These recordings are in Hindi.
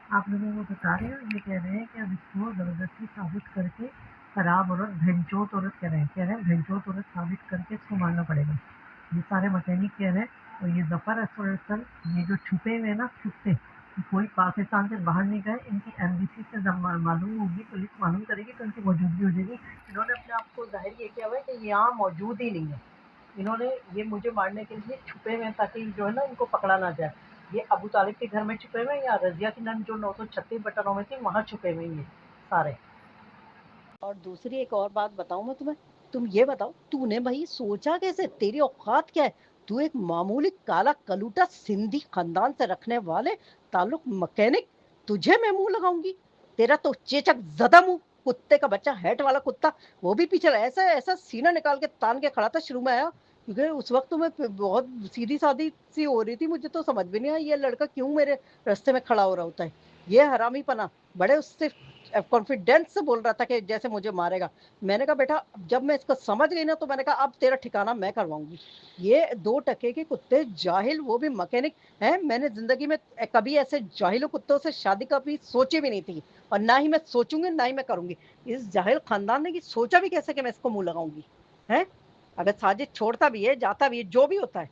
आप लोगों को बता रहे हो, ये कह रहे हैं कि अब इसको ज़बरदस्ती साबित करके खराब औरत, भेंचोत औरत कह रहे हैं भेंचोत औरत साबित करके इसको मारना पड़ेगा। ये सारे मैकेनिक कह रहे हैं। और ये ज़फ़र असल ये जो छुपे हुए हैं ना कुत्ते, कोई पाकिस्तान से बाहर नहीं गए, इनकी एम्बेसी से जब मालूम होगी, पुलिस मालूम करेगी तो इनकी मौजूदगी हो जाएगी। इन्होंने अपने आप को ज़ाहिर ये किया हुआ है कि ये यहाँ मौजूद ही नहीं है। इन्होंने ये मुझे मारने के लिए छुपे हुए हैं ताकि जो है ना इनको पकड़ा ना जाए। ये अबू तालिब के घर में छुपे हुए हैं या रजिया की नन जो 936 बटनों में थी वहाँ छुपे हुए हैं ये सारे। और दूसरी एक और बात बताऊं मैं तुम्हें, तुम ये बताओ तूने भाई सोचा कैसे, तेरी औकात क्या है? तू एक मामूली काला कलूटा सिंधी खानदान से रखने वाले ताल्लुक मैकेनिक, तुझे मैं मुंह लगाऊंगी? तेरा तो चेचक ज्यादा मुंह, कुत्ते का बच्चा, हैट वाला कुत्ता। वो भी पीछे ऐसा ऐसा सीना निकाल के तान के खड़ा था शुरू में आया, क्योंकि उस वक्त तो मैं बहुत सीधी सादी सी हो रही थी, मुझे तो समझ भी नहीं आया ये लड़का क्यों मेरे रास्ते में खड़ा हो रहा होता है। ये हरामी पना बड़े उससे कॉन्फिडेंस से बोल रहा था कि जैसे मुझे मारेगा। मैंने कहा बेटा जब मैं इसको समझ गई ना तो मैंने कहा अब तेरा ठिकाना मैं करवाऊंगी। ये 2 टके के कुत्ते जाहिल, वो भी मैकेनिक है। मैंने जिंदगी में कभी ऐसे जाहिल कुत्तों से शादी कभी सोची भी नहीं थी, और ना ही मैं सोचूंगी ना ही मैं करूंगी। इस जाहिल खानदान ने सोचा भी कैसे कि मैं इसको मुंह लगाऊंगी है? अगर साजिद छोड़ता भी है जाता भी है जो भी होता है,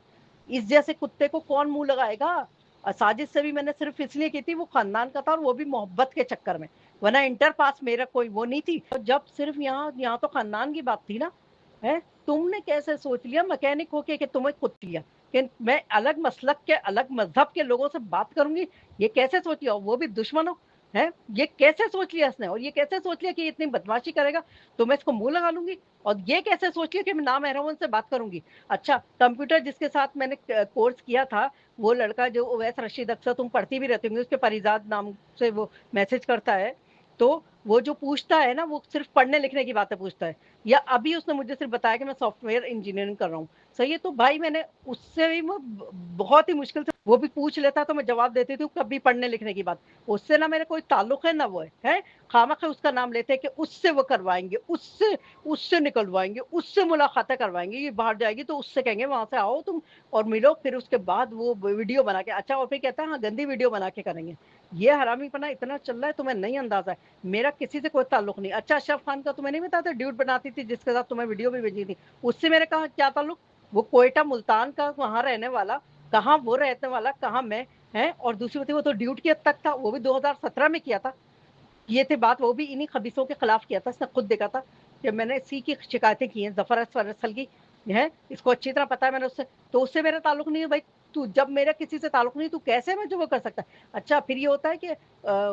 इस जैसे कुत्ते को कौन मुंह लगाएगा? साजिद से भी मैंने सिर्फ इसलिए की थी, वो खानदान का था और वो भी मोहब्बत के चक्कर में, वरना इंटर पास मेरा कोई वो नहीं थी। तो जब सिर्फ यहाँ यहाँ तो खानदान की बात थी ना, है? तुमने कैसे सोच लिया मैकेनिक होके कि तुम्हें कुछ लिया कि मैं अलग मसलक के अलग मजहब के लोगों से बात करूंगी? ये कैसे सोच लिया, वो भी दुश्मनों है? ये कैसे सोच लिया इसने, और ये कैसे सोच लिया कि इतनी बदमाशी करेगा तो मैं इसको मुंह लगा लूंगी? और ये कैसे सोच लिया कि मैं ना महरम से बात करूंगी? अच्छा, कंप्यूटर जिसके साथ मैंने कोर्स किया था, वो लड़का जो ओवैस रशीद, अक्सर तुम पढ़ती भी रहती होंगी, उसके परिजाद नाम से वो मैसेज करता है, तो वो जो पूछता है ना वो सिर्फ पढ़ने लिखने की बातें पूछता है। या अभी उसने मुझे सिर्फ बताया कि मैं सॉफ्टवेयर इंजीनियरिंग कर रहा हूँ, सही है? तो भाई मैंने उससे भी बहुत ही मुश्किल से वो भी पूछ लेता तो मैं जवाब देती थी, कभी पढ़ने लिखने की बात उससे ना मेरा कोई ताल्लुक है ना वो है? खामखा उसका नाम लेते हैं कि उससे वो करवाएंगे, उससे उससे निकलवाएंगे, उससे मुलाकातें करवाएंगे, ये बाहर जाएगी तो उससे कहेंगे वहां से आओ तुम और मिलो, फिर उसके बाद वो वीडियो बना के, अच्छा और फिर कहता है हाँ गंदी वीडियो बना के करेंगे। ये हरामीपना इतना चल रहा है तुम्हें नहीं अंदाजा है। मेरा किसी से कोई ताल्लुक नहीं। अच्छा अशरफ खान का तुम्हें नहीं बताते, ड्यूट बनाती थी जिसके साथ तुम्हें वीडियो भी भेजी थी, उससे मेरे कहा क्या ताल्लुक? वो कोयटा मुल्तान का वहां रहने वाला, कहाँ वो रहने वाला कहाँ मैं, है? और दूसरी बात वो तो ड्यूट की हद तक था, वो भी 2017 में किया था। ये थे बात, वो भी इन्हीं खबीसों के खिलाफ किया था, इसने खुद देखा था कि मैंने इसी की शिकायतें की हैं, जफर असल की है, इसको अच्छी तरह पता है मैंने उससे। तो उससे मेरा ताल्लुक नहीं है भाई। तू जब मेरा किसी से ताल्लुक नहीं, तू कैसे मैं जो वो कर सकता है? अच्छा फिर ये होता है कि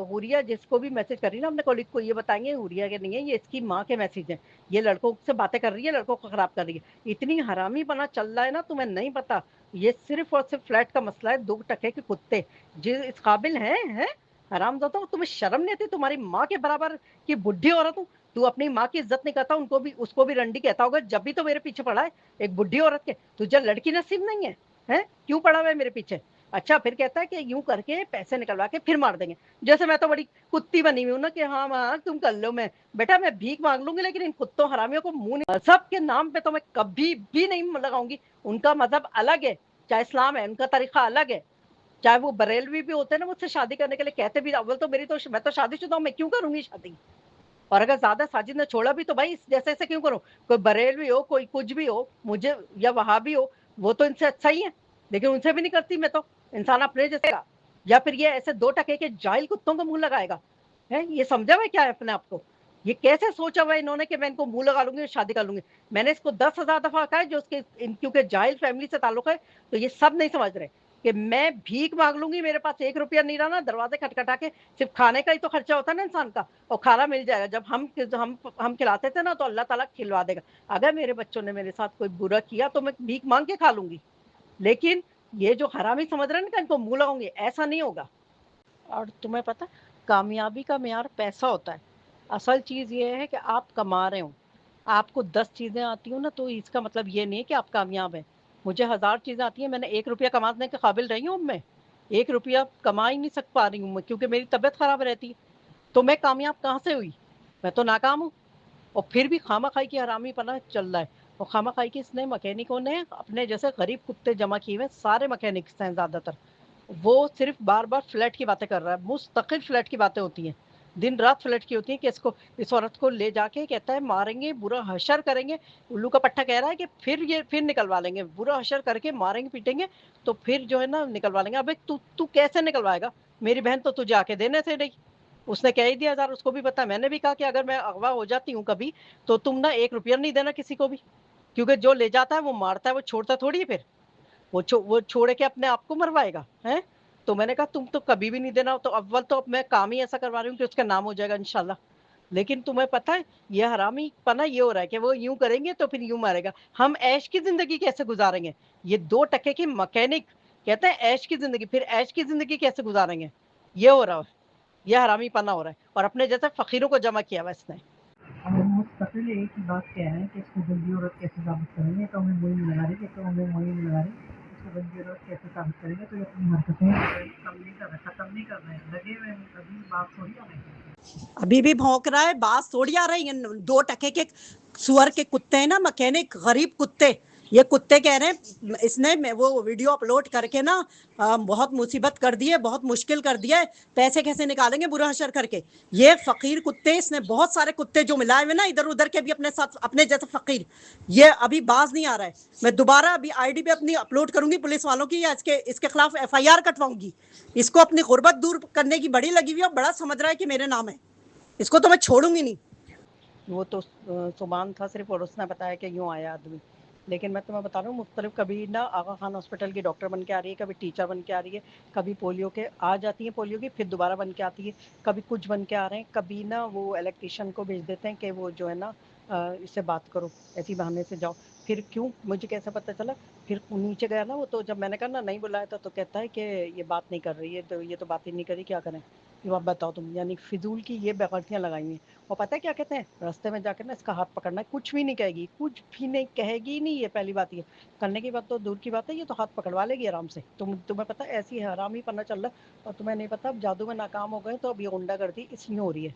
हुरिया जिसको भी मैसेज कर रही है ना अपने कॉलिग को, ये बताएंगे हुरिया के नहीं है, ये इसकी माँ के मैसेज हैं, ये लड़कों से बातें कर रही है, लड़कों को खराब कर रही है। इतनी हरामी बना चल रहा है ना, तुम्हें नहीं पता। ये सिर्फ और सिर्फ फ्लैट का मसला है, 2 टके के कुत्ते जिस इस काबिल है? हरामजादा, तुम्हें शर्म नहीं आती? तुम्हारी माँ के बराबर की बुढ़ी औरत हूँ, तू अपनी माँ की इज्जत नहीं करता, उनको भी उसको भी रंडी कहता होगा, जब भी तो मेरे पीछे पड़ा है एक बुढ़ी औरत के। तुझे लड़की नसीब नहीं है? हैं? क्यों पड़ा हुआ है मेरे पीछे? अच्छा फिर कहता है कि यूं करके पैसे निकलवा के फिर मार देंगे, जैसे मैं तो बड़ी कुत्ती बनी हुई हूं ना कि हाँ हाँ तुम कर लो। मैं बेटा मैं भीख मांग लूंगी, लेकिन इन कुत्तों हरामियों को मुंह नहीं, मजहब के नाम पे तो मैं कभी भी नहीं लगाऊंगी। उनका मजहब अलग है, चाहे इस्लाम है, उनका तरीका अलग है। चाहे वो बरेलवी भी होते हैं ना, मुझसे शादी करने के लिए कहते भी, अव्वल तो मेरी तो मैं तो शादीशुदा हूं, मैं क्यों करूंगी शादी? और अगर ज्यादा साजिद ने छोड़ा भी तो भाई जैसे ऐसे क्यों करूं? कोई बरेलवी हो, कोई कुछ भी हो, मुझे या वहां भी हो, वो तो इनसे अच्छा ही है, लेकिन उनसे भी नहीं करती मैं तो। इंसान अपने जैसे का, या फिर ये ऐसे 2 टके के जाहिल कुत्तों को मुंह लगाएगा? है ये समझा हुआ क्या है अपने आप को? ये कैसे सोचा हुआ इन्होंने कि मैं इनको मुंह लगा लूंगी और शादी कर लूंगी? मैंने इसको 10,000 दफा कहा है, जो उसके क्योंकि जाहिल फैमिली से ताल्लुक है, तो ये सब नहीं समझ रहे कि मैं भीख मांग लूंगी, मेरे पास 1 रुपया नहीं रहा ना, दरवाजे खटखटा के, सिर्फ खाने का ही तो खर्चा होता है ना इंसान का, और खाना मिल जाएगा। जब हम खिलाते थे ना तो अल्लाह ताला खिलवा देगा। अगर मेरे बच्चों ने मेरे साथ कोई बुरा किया तो मैं भीख मांग के खा लूंगी, लेकिन ये जो हरामी समझ रहे हैं ना इनको मुंह लगाऊंगी, ऐसा नहीं होगा। और तुम्हें पता, कामयाबी का मेयार पैसा होता है। असल चीज ये है कि आप कमा रहे हो। आपको 10 चीजें आती हो ना तो इसका मतलब ये नहीं है कि आप कामयाब हैं। मुझे 1000 चीजें आती हैं, मैंने 1 रुपया कमाने के काबिल रही हूँ मैं? 1 रुपया कमा ही नहीं सक पा रही हूँ मैं, क्योंकि मेरी तबीयत खराब रहती है। तो मैं कामयाब कहाँ से हुई? मैं तो नाकाम हूँ। और फिर भी खामा खाई की हरामी पना चल रहा है। और खामा खाई की इसने मैकेनिकों ने अपने जैसे गरीब कुत्ते जमा किए हुए, सारे मैकेनिक्स हैं ज्यादातर, वो सिर्फ बार बार फ्लैट की बातें कर रहा है, मुस्तकिल फ्लैट की बातें होती हैं, दिन रात फ्लैट की होती है कि इसको, इस औरत को ले जाके कहता है मारेंगे, बुरा हशर करेंगे। उल्लू का पट्टा कह रहा है कि फिर निकलवा लेंगे, बुरा हशर करके मारेंगे पीटेंगे, तो फिर जो है ना निकलवा लेंगे। अबे तू तू कैसे निकलवाएगा? मेरी बहन तो तुझे आके देने से नहीं, उसने कह ही दिया यार, उसको भी पता है। मैंने भी कहा कि अगर मैं अगवा हो जाती हूँ कभी, तो तुम ना 1 रुपया नहीं देना किसी को भी, क्योंकि जो ले जाता है वो मारता है, वो छोड़ता थोड़ी है। फिर वो छोड़ के अपने आप को मरवाएगा है। तो मैंने कहा तुम तो कभी भी नहीं देना। तो अव्वल तो अब मैं काम ही ऐसा करवा रही हूँ कि उसका नाम हो जाएगा इंशाल्लाह। लेकिन तुम्हें पता है ये हरामी पना ये हो रहा है कि वो यूं करेंगे तो फिर यूं मारेगा। हम ऐश की जिंदगी कैसे गुजारेंगे? ये 2 टके की मैकेनिक कहते हैं ऐश की जिंदगी, फिर ऐश की जिंदगी कैसे गुजारेंगे? ये हो रहा है, ये हरामी पना हो रहा है, और अपने जैसे फकीरों को जमा किया हुआ इसने। और मुस्तकिल एक ही बात कह रहे हैं कि इसको गंदी औरत कैसे साबित करेंगे, तो हमें मुहिम लगा रही है, तो हमें मुहिम लगा रही है, इसको गंदी औरत कैसे साबित करेंगे। तो ये अपनी हरकतें कम नहीं कर रहे, खत्म नहीं कर रहे हैं, लगे हुए हैं, अभी बात थोड़ी आ रही है। अभी भी भौंक रहा है, बात थोड़ी आ रही है। 2 टके के सुअर के कुत्ते हैं ना, मैकेनिक गरीब कुत्ते। ये कुत्ते कह रहे हैं इसने वो वीडियो अपलोड करके ना बहुत मुसीबत कर दी है, बहुत मुश्किल कर दिया है, पैसे कैसे निकालेंगे बुरा हशर करके। ये फकीर कुत्ते, इसने बहुत सारे कुत्ते जो मिलाए हुए ना इधर उधर के भी अपने साथ, अपने जैसे फकीर। ये अभी बाज नहीं आ रहा है। मैं दोबारा अभी आईडी पे अपनी अपलोड करूंगी पुलिस वालों की, या इसके खिलाफ एफआईआर कटवाऊंगी। इसको अपनी गुर्बत दूर करने की बड़ी लगी हुई है, बड़ा समझ रहा है कि मेरे नाम है। इसको तो मैं छोड़ूंगी नहीं। वो तो सुमान था सिर्फ, और उसने बताया कि यूं आया आदमी। लेकिन मैं तुम्हें बता रहा हूँ, मुख्तलिफ कभी ना आगा खान हॉस्पिटल की डॉक्टर बन के आ रही है, कभी टीचर बन के आ रही है, कभी पोलियो के आ जाती है पोलियो की, फिर दोबारा बन के आती है, कभी कुछ बन के आ रहे हैं, कभी ना वो इलेक्ट्रिशियन को भेज देते हैं कि वो जो है ना इससे बात करो, ऐसी बहाने से जाओ। फिर क्यों, मुझे कैसे पता चला? फिर नीचे गया ना वो, तो जब मैंने कहा ना नहीं बुलाया था, तो कहता है कि ये बात नहीं कर रही है, तो ये तो बात ही नहीं करी, क्या करें? ये आप बताओ तुम, यानी फिजूल की ये बेगर्तियां लगाई हैं। और पता है क्या कहते हैं, रास्ते में जाकर ना इसका हाथ पकड़ना है, कुछ भी नहीं कहेगी, कुछ भी नहीं कहेगी नहीं। ये पहली बात, ये करने की बात तो दूर की बात है, ये तो हाथ पकड़वा लेगी आराम से। तुम्हें पता है ऐसी हरामी पन्ना चल रहा है। और तुम्हें नहीं पता, अब जादू में नाकाम हो गए तो अब ये गुंडागर्दी इसलिए हो रही है।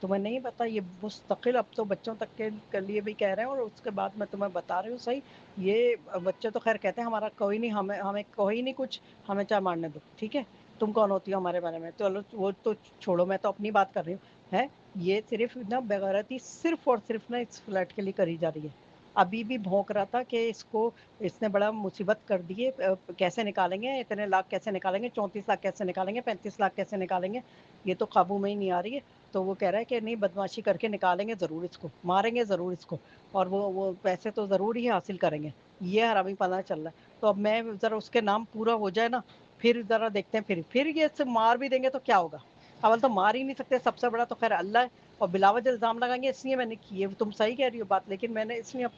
तुम्हें नहीं पता, ये मुस्तकिल अब तो बच्चों तक के लिए भी कह रहे हैं। और उसके बाद मैं तुम्हें बता रही हूँ सही, ये बच्चे तो खैर कहते हैं हमारा कोई नहीं, हमें हमें कोई नहीं कुछ, हमें चाहे मारने दो, ठीक है। तुम कौन होती हो हमारे बारे में? चलो वो तो छोड़ो, मैं तो अपनी बात कर रही हूँ। है, ये सिर्फ ना बेगैरती सिर्फ और सिर्फ ना इस फ्लैट के लिए करी जा रही है। अभी भी भौंक रहा था कि इसको, इसने बड़ा मुसीबत कर दी है, कैसे निकालेंगे, इतने लाख कैसे निकालेंगे, 34 लाख कैसे निकालेंगे, 35 लाख कैसे निकालेंगे, ये तो काबू में ही नहीं आ रही है। तो वो कह रहा है कि नहीं, बदमाशी करके निकालेंगे जरूर इसको, मारेंगे जरूर इसको, और वो पैसे तो जरूर ही हासिल करेंगे। ये हरामी पना चल रहा है। तो अब मैं जरा उसके नाम पूरा हो जाए ना, फिर जरा देखते हैं, फिर ये इससे मार भी देंगे तो क्या होगा? अवल तो मार ही नहीं सकते, सबसे बड़ा तो खैर अल्लाह है। और बिलावज इल्जाम लगाएंगे, इसलिए मैंने की है। तुम सही कह रही हो बात, लेकिन मैंने इसलिए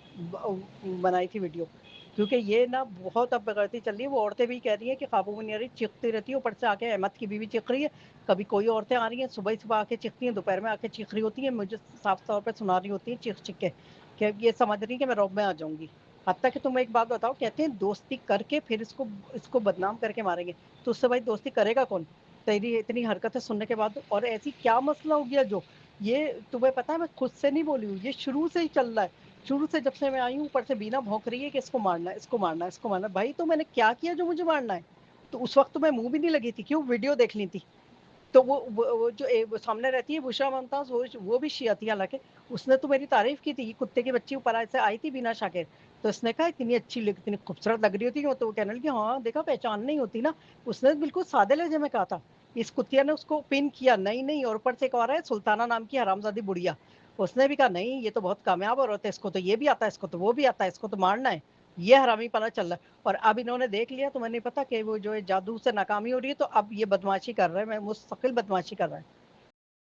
बनाई थी वीडियो, क्योंकि ये ना बहुत अब बेगैरती चल रही है। वो औरतें भी कह रही हैं कि काबू में नहीं आ रही, चीखती रहती है। ऊपर से आके अहमद की बीवी चीख रही है, कभी कोई औरतें आ रही हैं सुबह सुबह आके चीखती हैं, दोपहर में आके चीख रही होती है, मुझे साफ तौर पर सुना रही होती है चीख चीख के, कि ये समझ रही है कि मैं रौब में आ जाऊंगी। हत्ता कि तुम एक बात बताओ, कहते हैं दोस्ती करके फिर इसको इसको बदनाम करके मारेंगे। तो उससे भाई दोस्ती करेगा कौन? तेरी इतनी हरकतें सुनने के बाद, और ऐसी क्या मसला हो गया जो, ये तुम्हें पता है मैं खुद से नहीं बोली हूँ, ये शुरू से ही चल रहा है। शुरू से जब से मैं आई हूँ, ऊपर से बीना भौंक रही है कि इसको मारना है, इसको मारना है, इसको मारना है। भाई तो मैंने क्या किया जो मुझे मारना है? तो उस वक्त तो मैं मुंह भी नहीं लगी थी, क्यों, वीडियो देख ली थी। तो वो जो वो सामने रहती है बुशरा मुमताज, वो भी शिया थी हालांकि। उसने तो मेरी तारीफ की थी, कुत्ते की बच्ची ऊपर से आई थी बिना शाकिर। तो उसने कहा इतनी अच्छी इतनी खूबसूरत लग रही होती है, तो वो कहने लगी हाँ देखा, पहचान नहीं होती ना। उसने बिल्कुल सादे लहजे में कहा था। इस कुतिया ने उसको पिन किया, नहीं नहीं। और ऊपर से एक और है सुल्ताना नाम की हरामजादी बुढ़िया, उसने भी कहा नहीं ये तो बहुत कामयाब औरत है, इसको तो ये भी आता है, इसको तो वो भी आता है, इसको तो मारना है। ये हरामी पना चल रहा है। और अब इन्होंने देख लिया, तो मैंने पता कि वो जो है जादू से नाकामी हो रही है, तो अब ये बदमाशी कर रहे हैं, मैं मुस्तकिल बदमाशी कर रहा है।